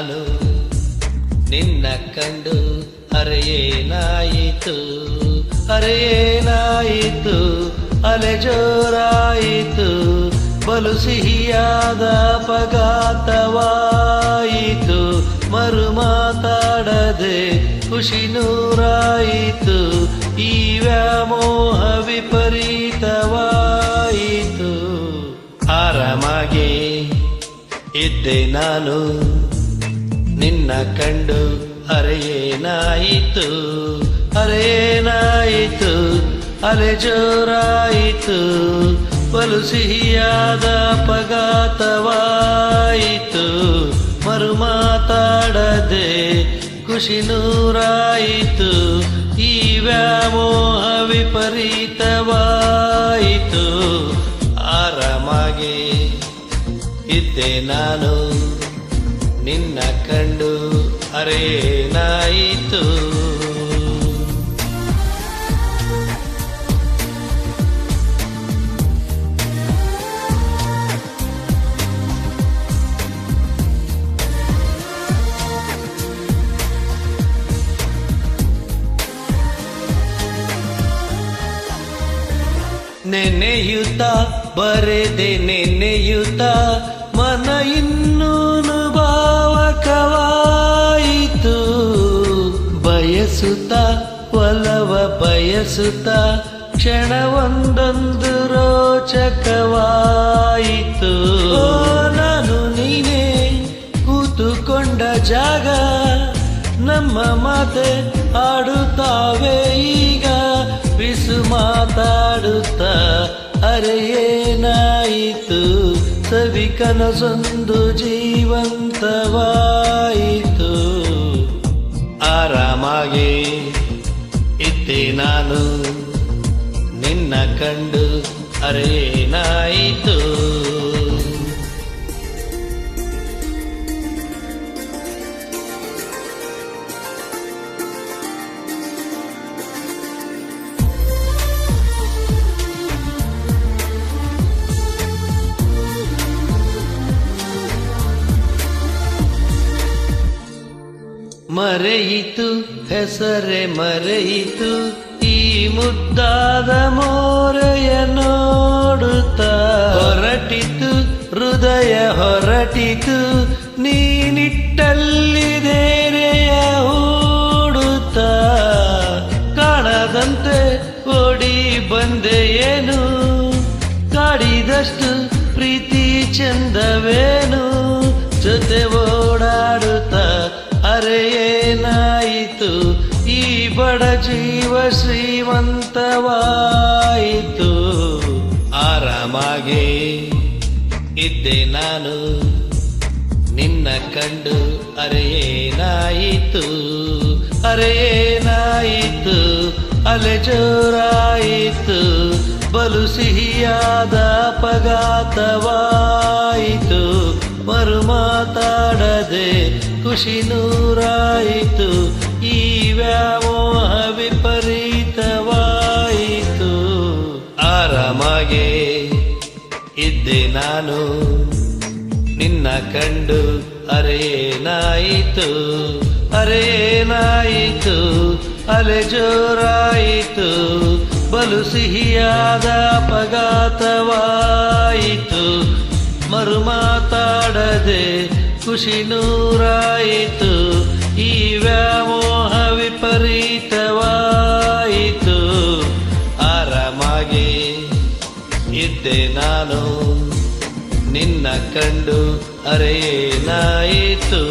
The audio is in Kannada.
ನಾನು ನಿನ್ನ ಕಂಡು ಅರೆಯೇನಾಯಿತು ಅರೆಯೇನಾಯಿತು ಅಲೆ ಜೋರಾಯಿತು ಬಲು ಸಿಹಿಯಾದ ಅಪಘಾತವಾಯಿತು ಮರು ಮಾತಾಡದೆ ಖುಷಿ ನೂರಾಯಿತು ಈ ವ್ಯಾಮೋಹ ವಿಪರೀತವಾಯಿತು ಆರಾಮಾಗಿ ಇದ್ದೆ ನಾನು ನಿನ್ನ ಕಂಡು ಅರೆಯೇನಾಯಿತು ಅರೆಯೇನಾಯಿತು ಅಲೆ ಜೋರಾಯಿತು ಬಲು ಸಿಹಿಯಾದ ಅಪಘಾತವಾಯಿತು ಮರು ಮಾತಾಡದೆ ಖುಷಿ ನೂರಾಯಿತು ಈ ವ್ಯಾಮೋಹ ವಿಪರೀತವಾಯಿತು ಆರಾಮಾಗಿ ಇದ್ದೆ ನಾನು ನಿನ್ನ ಕಂಡು ಅರೆಯೇನಾಯಿತು ನೆನೆಯುತ್ತ ಬರೆದೆ ನೆನೆಯುತ್ತ ಮನ ಇನ್ನೂನು ಭಾವಕವಾಯಿತು ಬಯಸುತ್ತ ಒಲವ ಬಯಸುತ್ತ ಕ್ಷಣವೊಂದೊಂದು ರೋಚಕವಾಯಿತು ನಾನು ನೀನೇ ಕೂತುಕೊಂಡ ಜಾಗ ನಮ್ಮ ಮಾತೆ ಆಡುತ್ತಾವೆ ಈಗ ಬಿಸು ಮಾತಾಡುತ್ತ ಅರೆಯೇನಾಯಿತು ಸವಿ ಕನಸೊಂದು ಜೀವಂತವಾಯಿತು ಆರಾಮಾಗಿ ಇದ್ದೆ ನಾನು ನಿನ್ನ ಕಂಡು ಅರೆಯೇನಾಯಿತು ಮರೆಯಿತು ಹೆಸರೇ ಮರೆಯಿತು ಈ ಮುದ್ದಾದ ಮೋರೆಯ ನೋಡುತ್ತ ಹೊರಟಿತು ಹೃದಯ ಹೊರಟಿತು ನೀನಿಟ್ಟಲ್ಲಿದೇರೆಯ ಹೂಡುತ್ತ ಕಾಣದಂತೆ ಓಡಿ ಬಂದೆಯೇನು ಕಾಡಿದಷ್ಟು ಪ್ರೀತಿ ಚಂದವೇನು ಜೊತೆ ಓಡಾಡುತ್ತ ಅರೆಯೇನಾಯಿತು ಈ ಬಡ ಜೀವ ಶ್ರೀಮಂತವಾಯಿತು ಆರಾಮಾಗಿ ಇದ್ದೆ ನಾನು ನಿನ್ನ ಕಂಡು ಅರೆಯೇನಾಯಿತು ಅರೆಯೇನಾಯಿತು ಅಲೆ ಜೋರಾಯಿತು ಬಲು ಸಿಹಿಯಾದ ಅಪಘಾತವಾಯಿತು ಮರು ಮಾತಾಡದೆ ಖುಷಿ ನೂರಾಯಿತು ಈ ವ್ಯಾಮೋಹ ವಿಪರೀತವಾಯಿತು ಆರಾಮಾಗೆ ಇದ್ದೆ ನಾನು ನಿನ್ನ ಕಂಡು ಅರೆಯೇನಾಯಿತು ಅರೆಯೇನಾಯಿತು ಅಲೆ ಜೋರಾಯಿತು ಬಲು ಸಿಹಿಯಾದ ಅಪಘಾತವಾಯಿತು ಮರು ಮಾತಾಡದೆ ಖುಷಿ ನೂರಾಯಿತು ಈ ವ್ಯಾಮೋಹ ವಿಪರೀತವಾಯಿತು ಆರಾಮಾಗಿ ಇದ್ದೆ ನಾನು ನಿನ್ನ ಕಂಡು ಅರೆಯೇನಾಯಿತು